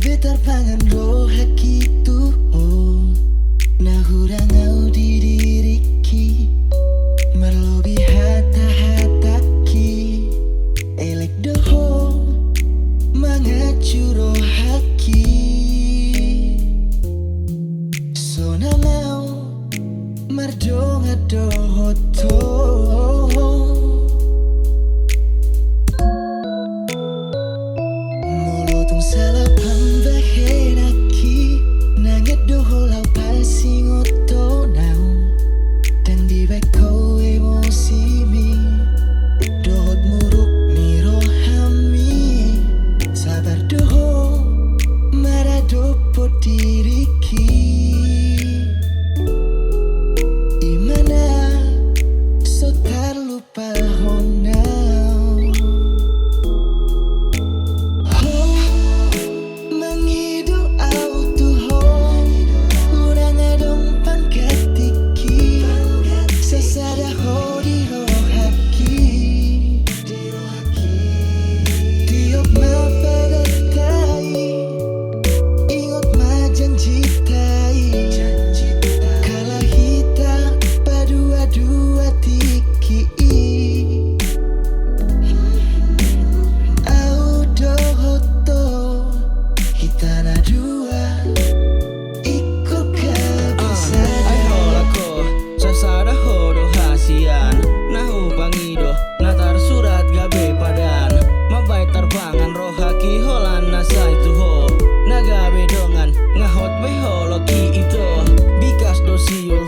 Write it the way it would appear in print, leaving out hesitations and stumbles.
Terpangan roh hakitu oh nahurang au di diriki merlobi hata-hataki elek doho mangacu roh haki sonamau mardonga dohoto mulutong salah pambahenaki nanget doho lau pasingoto nau dan di beko emosi mi dohot muruk mi rohami sabar doho maradopo diriki imana sotar lupa honau mangidu autu ho urang adong pangkatiki sesada ho di rohaki tiop mapagatai ingot majanjitai kala hita padua-dua tiki au dohoto hitana dua ikut kebiasaan Ayo sasada hodo hasian nahu pangido natar surat gabe padan mabai terbangan rohaki holan nasai tuho nagabe dongan ngahot beholoki itu bikas dosio